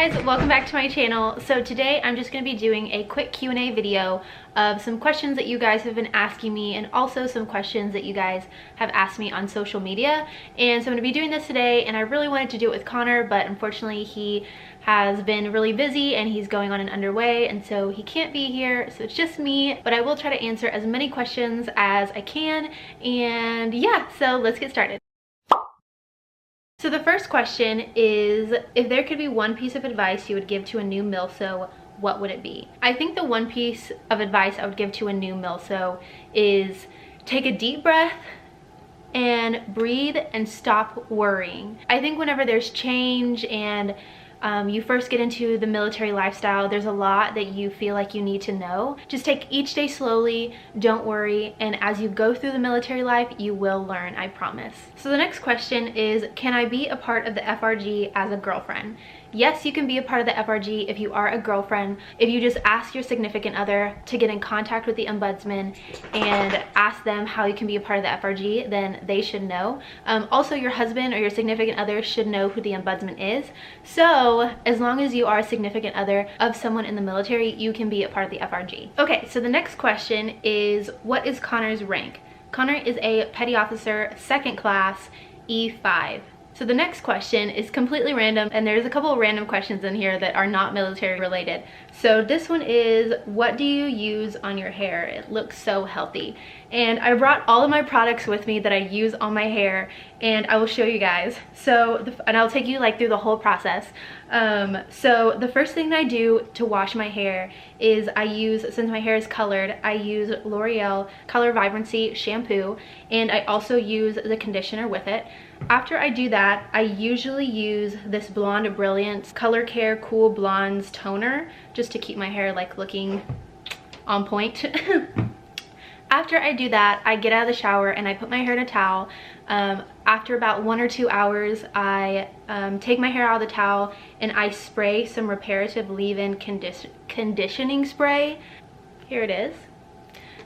guys, welcome back to my channel. So today I'm just going to be doing a quick Q&A video of some questions that you guys have been asking me, and also some questions that you guys have asked me on social media. And so I'm going to be doing this today, and I really wanted to do it with Connor, but unfortunately he has been really busy and he's going on an underway, and so he can't be here, so it's just me. But I will try to answer as many questions as I can, and yeah, so let's get started. So the first question is, if there could be one piece of advice you would give to a new milso, what would it be? I think the one piece of advice I would give to a new milso is take a deep breath and breathe and stop worrying. I think whenever there's change and you first get into the military lifestyle, there's a lot that you feel like you need to know. Just take each day slowly, don't worry, and as you go through the military life, you will learn, I promise. So the next question is, can I be a part of the FRG as a girlfriend? Yes, you can be a part of the FRG if you are a girlfriend. If you just ask your significant other to get in contact with the ombudsman and ask them how you can be a part of the FRG, then they should know. Also, your husband or your significant other should know who the ombudsman is. So as long as you are a significant other of someone in the military, you can be a part of the FRG. Okay, so the next question is, what is Connor's rank? Connor is a petty officer, 2nd class, E5. So the next question is completely random, and there's a couple of random questions in here that are not military related. So this one is, what do you use on your hair? It looks so healthy. And I brought all of my products with me that I use on my hair, and I will show you guys. And I'll take you like through the whole process. So the first thing that I do to wash my hair is I use, since my hair is colored, I use L'Oreal Color Vibrancy shampoo, and I also use the conditioner with it. After I do that, I usually use this Blonde Brilliance Color Care Cool Blondes toner just to keep my hair like looking on point. After I do that, I get out of the shower and I put my hair in a towel. After about 1 or 2 hours, I take my hair out of the towel and I spray some reparative leave-in conditioning spray. Here it is.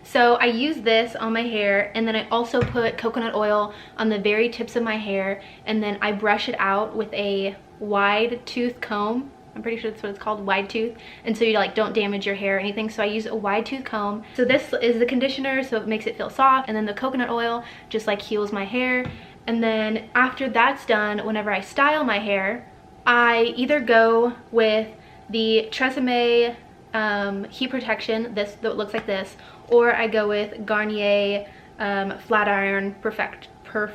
So I use this on my hair, and then I also put coconut oil on the very tips of my hair, and then I brush it out with a wide tooth comb. I'm pretty sure that's what it's called, wide tooth, and so you like don't damage your hair or anything. So I use a wide tooth comb. So this is the conditioner, so it makes it feel soft, and then the coconut oil just like heals my hair. And then after that's done, whenever I style my hair, I either go with the Tresemme heat protection, this that looks like this, or I go with Garnier Flat Iron Perfector.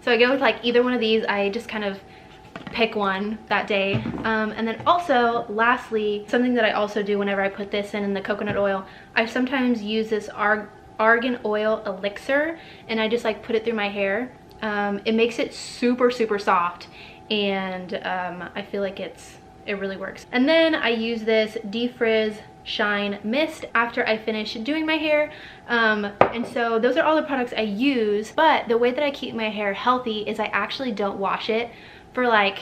So I go with like either one of these. I just kind of pick one that day. And then also, lastly, something that I also do whenever I put this in the coconut oil, I sometimes use this argan oil elixir, and I just like put it through my hair. It makes it super soft, and I feel like it really works. And then I use this Defrizz Shine Mist after I finish doing my hair. And so those are all the products I use, but the way that I keep my hair healthy is I actually don't wash it for like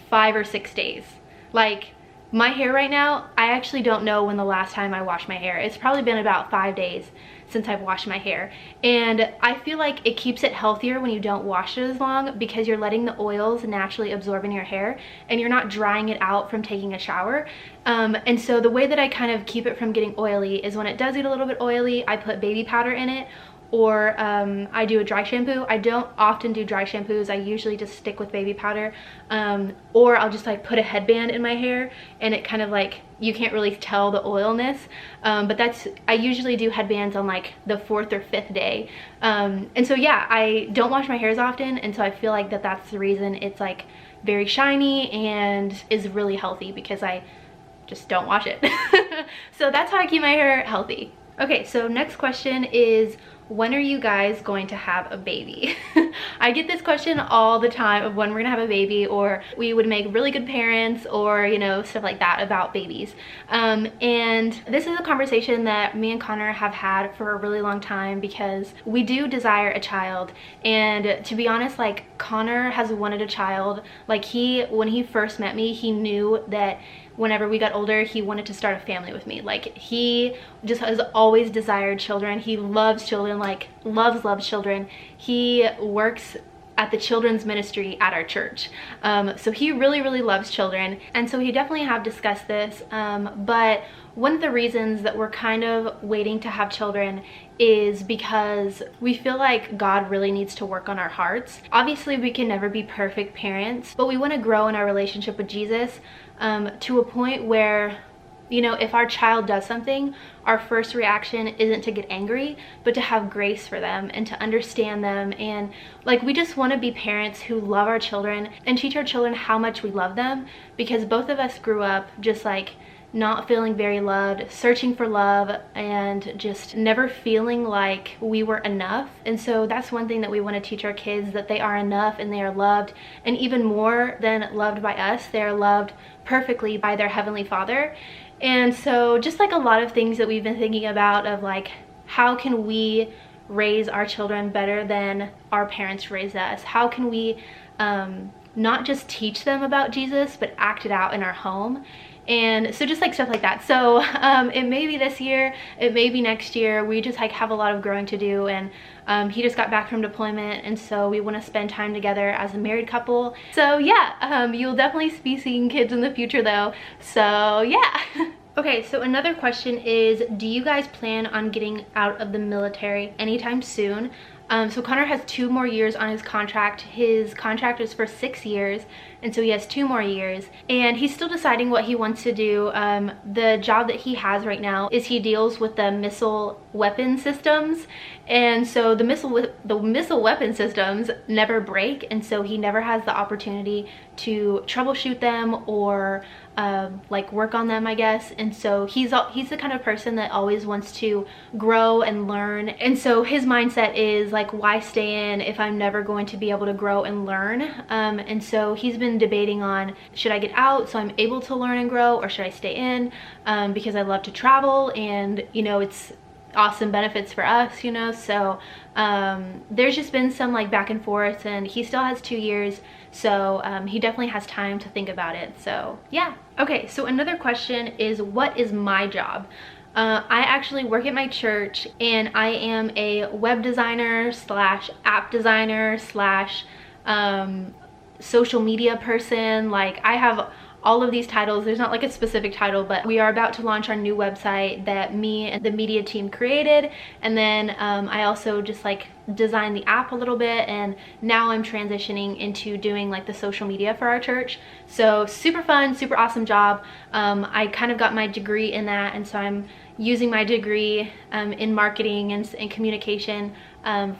5 or 6 days. Like my hair right now, I actually don't know when the last time I washed my hair. It's probably been about 5 days since I've washed my hair, and I feel like it keeps it healthier when you don't wash it as long, because you're letting the oils naturally absorb in your hair and you're not drying it out from taking a shower. And so the way that I kind of keep it from getting oily is when it does get a little bit oily, I put baby powder in it, or I do a dry shampoo. I don't often do dry shampoos. I usually just stick with baby powder, or I'll just like put a headband in my hair, and it kind of like, you can't really tell the oilness, but I usually do headbands on like the 4th or 5th day. And so yeah, I don't wash my hair as often, and so I feel like that's the reason it's like very shiny and is really healthy, because I just don't wash it. So that's how I keep my hair healthy. Okay, so next question is, when are you guys going to have a baby? I get this question all the time of when we're gonna have a baby, or we would make really good parents, or you know, stuff like that about babies. And this is a conversation that me and Connor have had for a really long time, because we do desire a child. And to be honest, like Connor has wanted a child. Like when he first met me, he knew that whenever we got older, he wanted to start a family with me. Like he just has always desired children. He loves children, like loves children. He works at the children's ministry at our church. So he really loves children, and so he definitely have discussed this, but one of the reasons that we're kind of waiting to have children is because we feel like God really needs to work on our hearts. Obviously, we can never be perfect parents, but we want to grow in our relationship with Jesus to a point where, you know, if our child does something, our first reaction isn't to get angry, but to have grace for them and to understand them. And like, we just want to be parents who love our children and teach our children how much we love them, because both of us grew up just like not feeling very loved, searching for love, and just never feeling like we were enough. And so that's one thing that we want to teach our kids, that they are enough and they are loved, and even more than loved by us, they are loved perfectly by their Heavenly Father. And so just like a lot of things that we've been thinking about, of like, how can we raise our children better than our parents raised us? How can we not just teach them about Jesus, but act it out in our home? And so just like stuff like that. So it may be this year, it may be next year. We just like have a lot of growing to do, and he just got back from deployment, and so we want to spend time together as a married couple. So yeah, you'll definitely be seeing kids in the future though. So yeah. Okay, so another question is, do you guys plan on getting out of the military anytime soon? So Connor has 2 more years on his contract. His contract is for 6 years, and so he has 2 more years, and he's still deciding what he wants to do. The job that he has right now is he deals with the missile weapon systems, and so the missile weapon systems never break, and so he never has the opportunity to troubleshoot them or like work on them, I guess. And so he's the kind of person that always wants to grow and learn, and so his mindset is like, why stay in if I'm never going to be able to grow and learn? And so he's been debating on, should I get out so I'm able to learn and grow, or should I stay in because I love to travel, and you know, it's awesome benefits for us, you know. So there's just been some like back and forth, and he still has 2 years, so he definitely has time to think about it. So yeah. Okay, so another question is, what is my job? I actually work at my church, and I am a web designer slash app designer slash social media person. Like, I have all of these titles. There's not like a specific title, but we are about to launch our new website that me and the media team created, and then I also just like designed the app a little bit, and now I'm transitioning into doing like the social media for our church. So super fun, super awesome job. I kind of got my degree in that, and so I'm using my degree in marketing and communication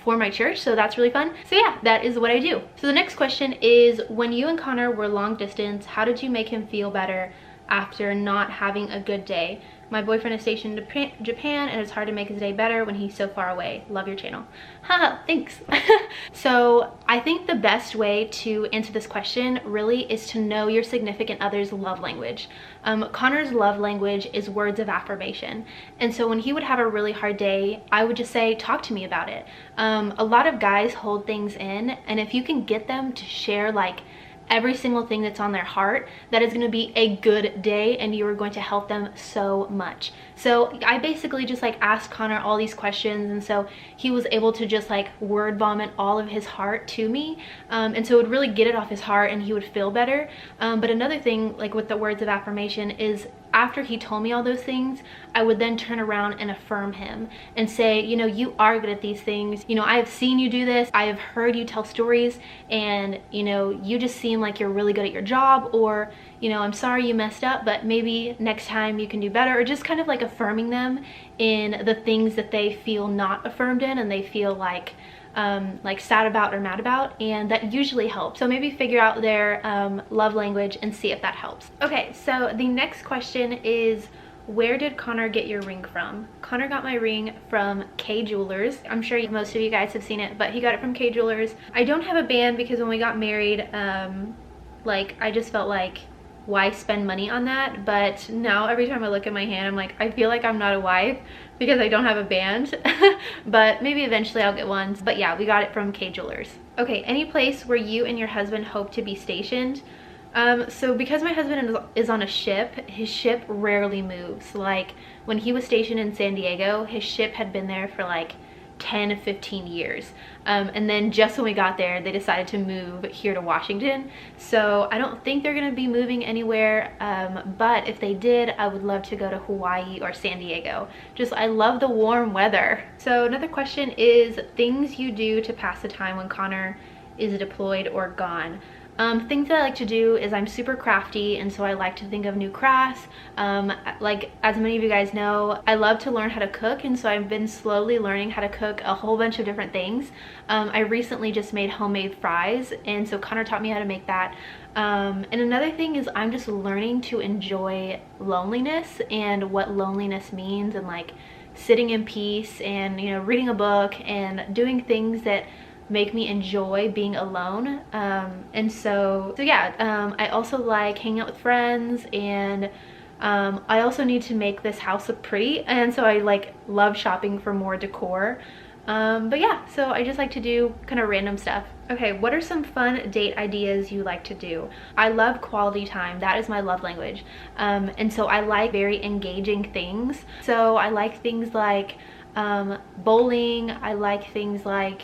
for my church, so that's really fun. So yeah, that is what I do. So the next question is, when you and Connor were long distance, how did you make him feel better after not having a good day? My boyfriend is stationed in Japan, and it's hard to make his day better when he's so far away. Love your channel. Haha, thanks. So I think the best way to answer this question really is to know your significant other's love language. Connor's love language is words of affirmation. And so when he would have a really hard day, I would just say, talk to me about it. A lot of guys hold things in, and if you can get them to share like every single thing that's on their heart, that is going to be a good day, and you are going to help them so much. So I basically just like asked Connor all these questions, and so he was able to just like word vomit all of his heart to me, and so it would really get it off his heart, and he would feel better. But another thing, like with the words of affirmation, is after he told me all those things, I would then turn around and affirm him and say, you know, you are good at these things. You know, I have seen you do this. I have heard you tell stories, and you know, you just seem like you're really good at your job, or you know, I'm sorry you messed up, but maybe next time you can do better, or just kind of like affirming them in the things that they feel not affirmed in, and they feel like sad about or mad about, and that usually helps. So maybe figure out their love language and see if that helps. Okay, so the next question is, where did Connor get your ring from? Connor got my ring from K Jewelers. I'm sure most of you guys have seen it, but he got it from K Jewelers. I don't have a band because when we got married, like I just felt like, why spend money on that? But now every time I look at my hand, I'm like, I feel like I'm not a wife because I don't have a band. But maybe eventually I'll get one. But yeah, we got it from K Jewelers. Okay, any place where you and your husband hope to be stationed? So because my husband is on a ship, his ship rarely moves. Like when he was stationed in San Diego, his ship had been there for like 10, 15 years. And then just when we got there, they decided to move here to Washington. So I don't think they're gonna be moving anywhere, but if they did, I would love to go to Hawaii or San Diego. Just, I love the warm weather. So another question is things you do to pass the time when Connor is deployed or gone. Things that I like to do is I'm super crafty, and so I like to think of new crafts. Like, as many of you guys know, I love to learn how to cook, and so I've been slowly learning how to cook a whole bunch of different things. I recently just made homemade fries, and so Connor taught me how to make that. And another thing is I'm just learning to enjoy loneliness and what loneliness means, and like sitting in peace and, you know, reading a book and doing things that make me enjoy being alone. And so yeah, I also like hanging out with friends, and I also need to make this house look pretty, and so I like love shopping for more decor. But yeah, so I just like to do kind of random stuff. Okay, what are some fun date ideas you like to do? I love quality time. That is my love language. And so I like very engaging things. So I like things like bowling. I like things like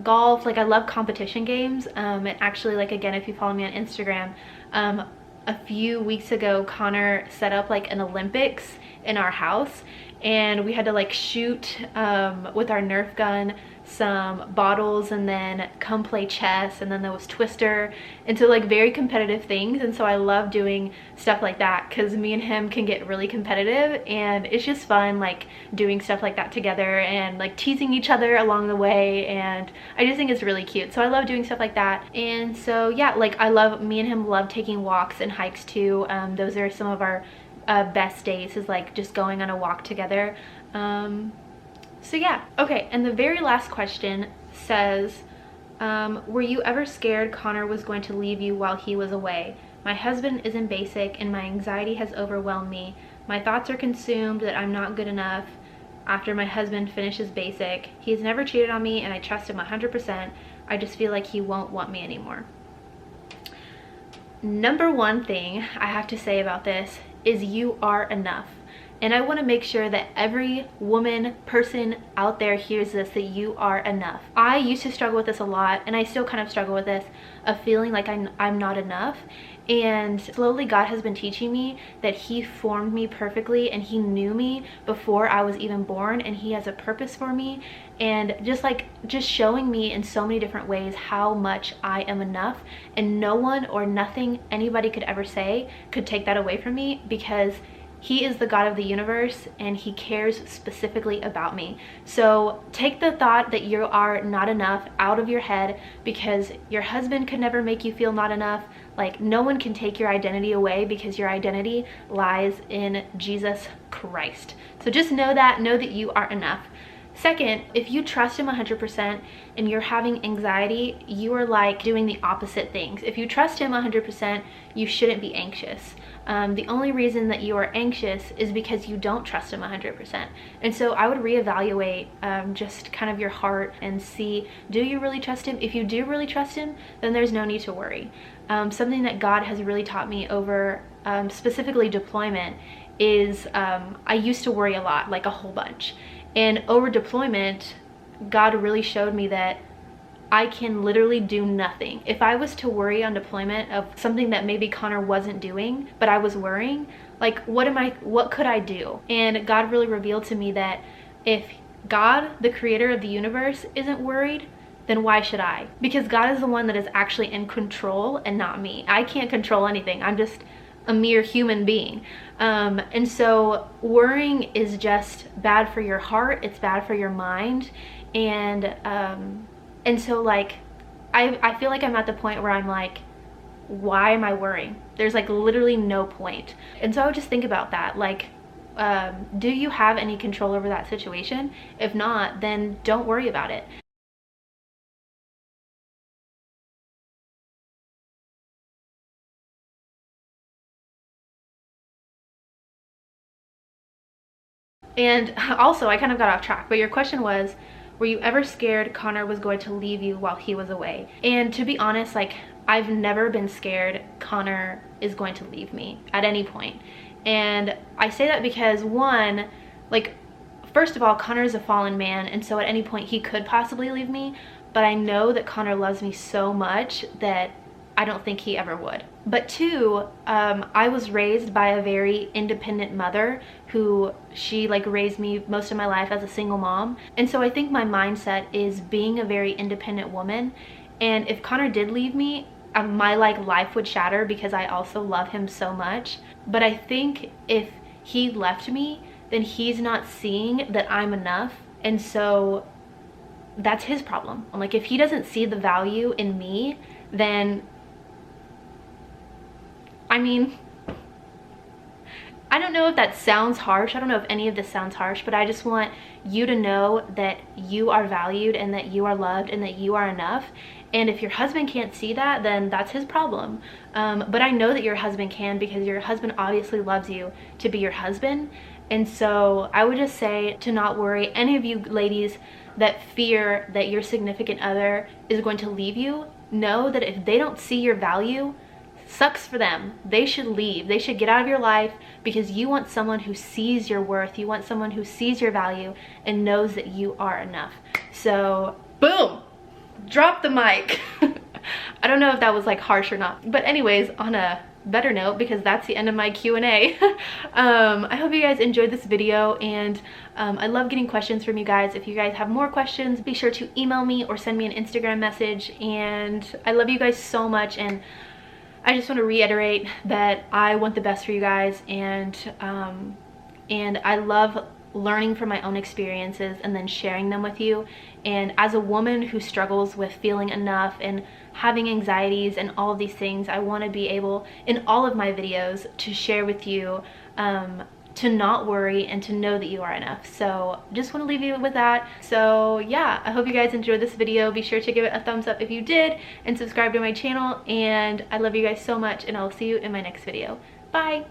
golf. Like, I love competition games. And actually, like, again, if you follow me on Instagram, a few weeks ago Connor set up like an Olympics in our house, and we had to like shoot with our Nerf gun some bottles, and then come play chess, and then there was Twister, and so like very competitive things. And so I love doing stuff like that because me and him can get really competitive, and it's just fun like doing stuff like that together and like teasing each other along the way, and I just think it's really cute. So I love doing stuff like that. And so yeah, like me and him love taking walks and hikes too. Those are some of our best days, is like just going on a walk together. So yeah. Okay, and the very last question says, were you ever scared Connor was going to leave you while he was away? My husband is in basic and my anxiety has overwhelmed me. My thoughts are consumed that I'm not good enough after my husband finishes basic. He's never cheated on me and I trust him 100%. I just feel like he won't want me anymore. Number one thing I have to say about this is you are enough. And I want to make sure that every woman, person out there hears this, that you are enough. I used to struggle with this a lot, and I still kind of struggle with this, of feeling like I'm not enough. And slowly God has been teaching me that he formed me perfectly, and he knew me before I was even born, and he has a purpose for me. And just showing me in so many different ways how much I am enough, and no one or nothing anybody could ever say could take that away from me, because he is the God of the universe and he cares specifically about me. So take the thought that you are not enough out of your head, because your husband could never make you feel not enough. Like, no one can take your identity away, because your identity lies in Jesus Christ. So just know that you are enough. Second, if you trust him 100% and you're having anxiety, you are like doing the opposite things. If you trust him 100%, you shouldn't be anxious. The only reason that you are anxious is because you don't trust him 100%. And so I would reevaluate just kind of your heart and see, do you really trust him? If you do really trust him, then there's no need to worry. Something that God has really taught me over specifically deployment is I used to worry a lot, like a whole bunch. And over deployment, God really showed me that I can literally do nothing. If I was to worry on deployment of something that maybe Connor wasn't doing, but I was worrying, like what could I do? And God really revealed to me that if God, the creator of the universe, isn't worried, then why should I? Because God is the one that is actually in control and not me. I can't control anything. I'm just a mere human being. And so worrying is just bad for your heart. It's bad for your mind. And so like, I feel like I'm at the point where I'm like, why am I worrying? There's like literally no point. And so I would just think about that. Like, do you have any control over that situation? If not, then don't worry about it. And also, I kind of got off track, but your question was, were you ever scared Connor was going to leave you while he was away? And to be honest, like, I've never been scared Connor is going to leave me at any point. And I say that because, one, like, first of all, Connor is a fallen man, and so at any point he could possibly leave me, but I know that Connor loves me so much that I don't think he ever would. But two, I was raised by a very independent mother who she like raised me most of my life as a single mom. And so I think my mindset is being a very independent woman. And if Connor did leave me, my like life would shatter because I also love him so much. But I think if he left me, then he's not seeing that I'm enough. And so that's his problem. Like if he doesn't see the value in me, then I mean, I don't know if that sounds harsh. I don't know if any of this sounds harsh, but I just want you to know that you are valued and that you are loved and that you are enough. And if your husband can't see that, then that's his problem. But I know that your husband can, because your husband obviously loves you to be your husband. And so I would just say to not worry. Any of you ladies that fear that your significant other is going to leave you, know that if they don't see your value, sucks for them. They should leave. They should get out of your life, because you want someone who sees your worth. You want someone who sees your value and knows that you are enough. So boom, drop the mic. I don't know if that was like harsh or not, but anyways, on a better note, because that's the end of my Q&A. I hope you guys enjoyed this video, and I love getting questions from you guys. If you guys have more questions, be sure to email me or send me an Instagram message. And I love you guys so much, and I just want to reiterate that I want the best for you guys, and I love learning from my own experiences and then sharing them with you. And as a woman who struggles with feeling enough and having anxieties and all of these things, I want to be able in all of my videos to share with you to not worry and to know that you are enough. So just want to leave you with that. So yeah, I hope you guys enjoyed this video. Be sure to give it a thumbs up if you did, and subscribe to my channel. And I love you guys so much, and I'll see you in my next video. Bye.